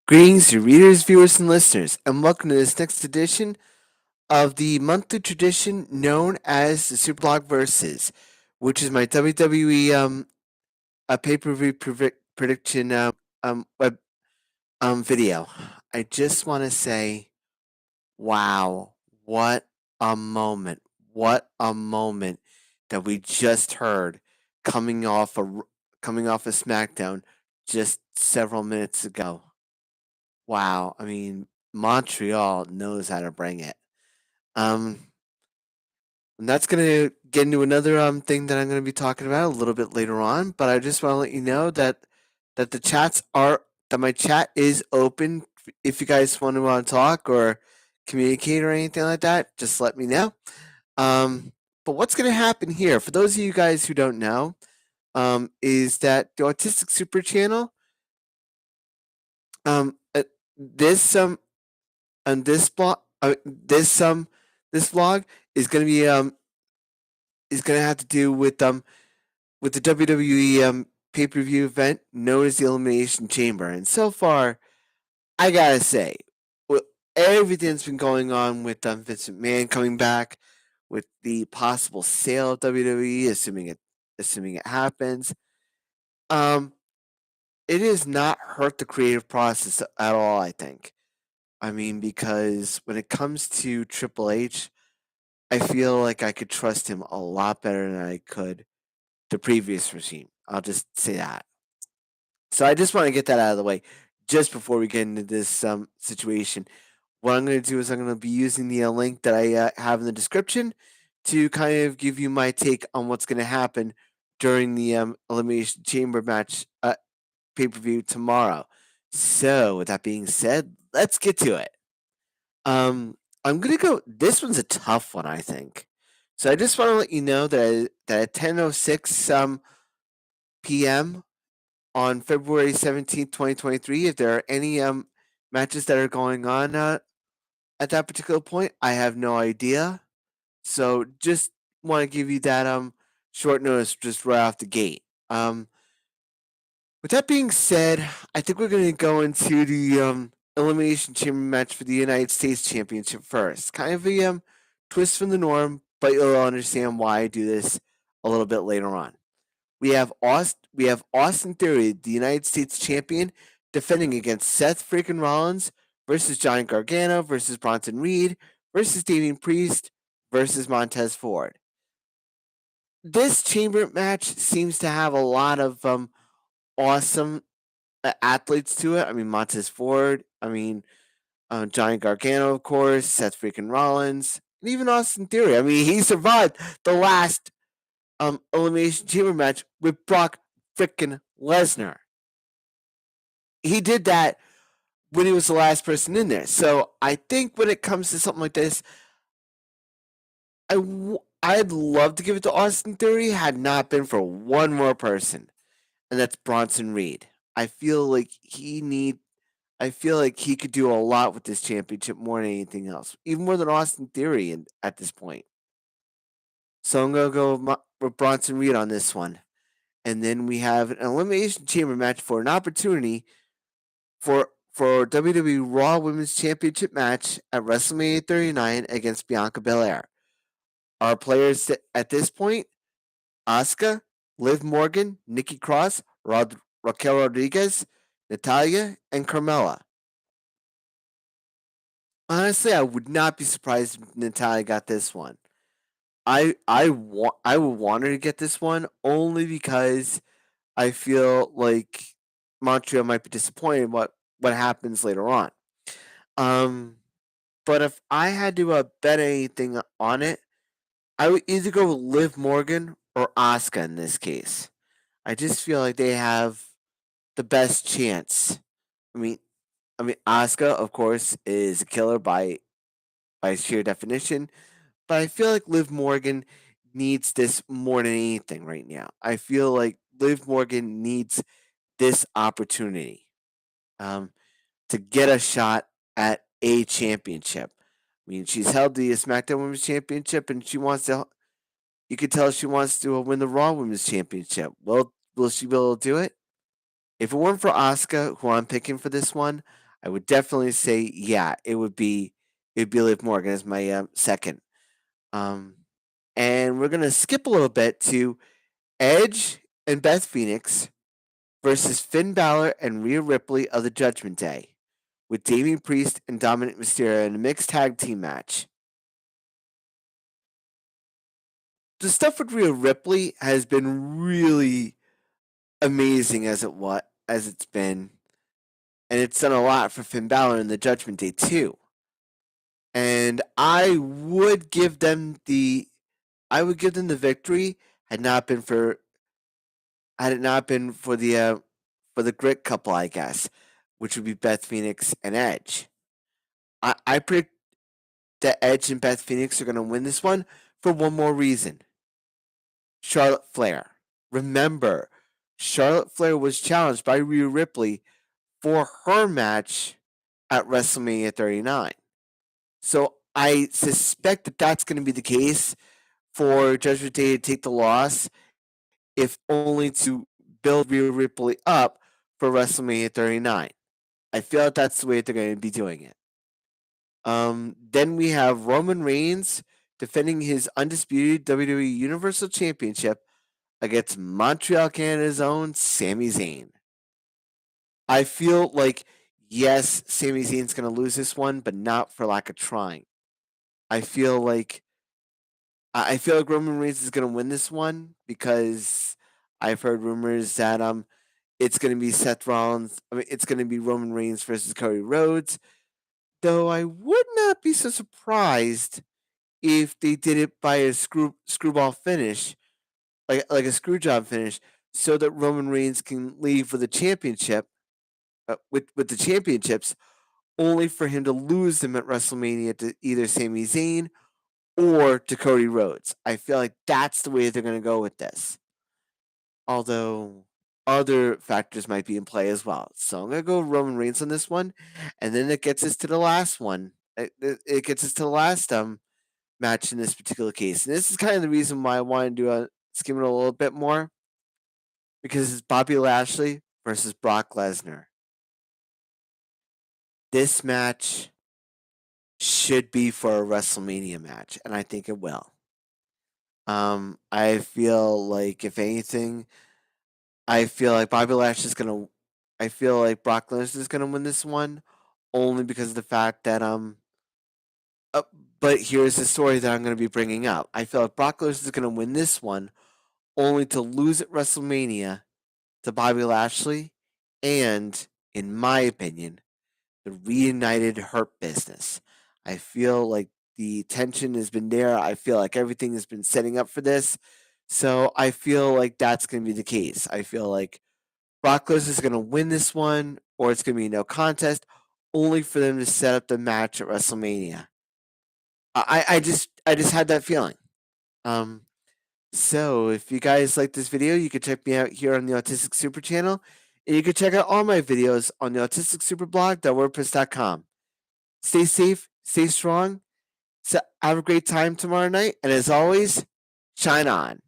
Greetings, your readers, viewers, and listeners, and welcome to this next edition of the monthly tradition known as the SuperBlog Versus, which is my WWE a pay-per-view prediction web video. I just want to say, wow, what a moment! What a moment that we just heard coming off a SmackDown just several minutes ago. Wow, I mean, Montreal knows how to bring it. Um, and that's gonna get into another thing that I'm gonna be talking about a little bit later on. But I just want to let you know that the chats are that my chat is open. If you guys want to talk or communicate or anything like that, just let me know. But what's gonna happen here? For those of you guys who don't know, is that the Autistic Super Channel, this on this vlog is gonna be is gonna have to do with the WWE pay per view event known as the Elimination Chamber. And so far, I gotta say, with everything that's been going on with Vince McMahon coming back, with the possible sale of WWE, assuming it happens, um, it has not hurt the creative process at all. I think. I mean, because when it comes to Triple H, I feel like I could trust him a lot better than I could the previous regime. I'll just say that. So I just want to get that out of the way just before we get into this situation. What I'm going to do is I'm going to be using the link that I have in the description to kind of give you my take on what's going to happen during the Elimination Chamber match pay per view tomorrow. So, with that being said, let's get to it. I'm gonna go. This one's a tough one, I think. So I just want to let you know that at 10:06 p.m. on February 17th, 2023, if there are any matches that are going on at that particular point, I have no idea. So just want to give you that short notice just right off the gate. With that being said, I think we're going to go into the Elimination Chamber match for the United States Championship first. Kind of a twist from the norm, but you'll understand why I do this a little bit later on. We have Austin Theory, the United States Champion, defending against Seth freaking Rollins versus Johnny Gargano versus Bronson Reed versus Damian Priest versus Montez Ford. This chamber match seems to have a lot of awesome athletes to it. I mean, Montez Ford. I mean, Johnny Gargano, of course. Seth freaking Rollins, and even Austin Theory. I mean, he survived the last Elimination Chamber match with Brock freaking Lesnar. He did that when he was the last person in there. So I think when it comes to something like this, I'd love to give it to Austin Theory had not been for one more person, and that's Bronson Reed. I feel like I feel like he could do a lot with this championship more than anything else, even more than Austin Theory at this point. So I'm gonna go with Bronson Reed on this one, and then we have an Elimination Chamber match for an opportunity for WWE Raw Women's Championship match at WrestleMania 39 against Bianca Belair. Our players at this point: Asuka, Liv Morgan, Nikki Cross, Raquel Rodriguez, Natalia, and Carmella. Honestly, I would not be surprised if Natalia got this one. I would want her to get this one only because I feel like Montreal might be disappointed what happens later on. Um, but if I had to bet anything on it, I would either go with Liv Morgan or Asuka in this case. I just feel like they have the best chance. I mean, Asuka, of course, is a killer by sheer definition, but I feel like Liv Morgan needs this more than anything right now. I feel like Liv Morgan needs this opportunity um, to get a shot at a championship. I mean, she's held the SmackDown Women's Championship, and she wants to. You could tell she wants to win the Raw Women's Championship. Well, will she be able to do it? If it weren't for Asuka, who I'm picking for this one, I would definitely say, yeah, it'd be Liv Morgan as my second. Um, and we're gonna skip a little bit to Edge and Beth Phoenix versus Finn Balor and Rhea Ripley of the Judgment Day, with Damian Priest and Dominic Mysterio in a mixed tag team match. The stuff with Rhea Ripley has been really amazing as it's been, and it's done a lot for Finn Balor in the Judgment Day too. And I would give them the victory had it not been for the grit couple, I guess, which would be Beth Phoenix and Edge. I predict that Edge and Beth Phoenix are going to win this one for one more reason. Charlotte Flair. Remember, Charlotte Flair was challenged by Rhea Ripley for her match at WrestleMania 39. So I suspect that that's going to be the case for Judgment Day to take the loss, if only to build Rhea Ripley up for WrestleMania 39. I feel like that's the way they're going to be doing it. Then we have Roman Reigns defending his undisputed WWE Universal Championship against Montreal, Canada's own Sami Zayn. I feel like, yes, Sami Zayn's going to lose this one, but not for lack of trying. I feel like Roman Reigns is going to win this one because I've heard rumors that it's going to be Seth Rollins. I mean, it's going to be Roman Reigns versus Cody Rhodes. Though I would not be so surprised if they did it by a screwball finish, like a screw job finish, so that Roman Reigns can leave with the championship, with the championships, only for him to lose them at WrestleMania to either Sami Zayn or to Cody Rhodes. I feel like that's the way they're going to go with this. Although other factors might be in play as well. So I'm going to go Roman Reigns on this one. And then it gets us to the last one. It gets us to the last match in this particular case. And this is kind of the reason why I wanted to skim it a little bit more. Because it's Bobby Lashley versus Brock Lesnar. This match should be for a WrestleMania match, and I think it will. I feel like, if anything, I feel like Brock Lesnar is gonna win this one, only because of the fact that But here's the story that I'm gonna be bringing up. I feel like Brock Lesnar is gonna win this one, only to lose at WrestleMania to Bobby Lashley, and, in my opinion, the reunited Hurt Business. I feel like the tension has been there. I feel like everything has been setting up for this. So I feel like that's going to be the case. I feel like Brock Lesnar is going to win this one, or it's going to be no contest, only for them to set up the match at WrestleMania. I just had that feeling. So if you guys like this video, you can check me out here on the Autistic Super channel, and you can check out all my videos on the autisticsuperblog.wordpress.com. Stay safe, stay strong. So have a great time tomorrow night, and as always, shine on.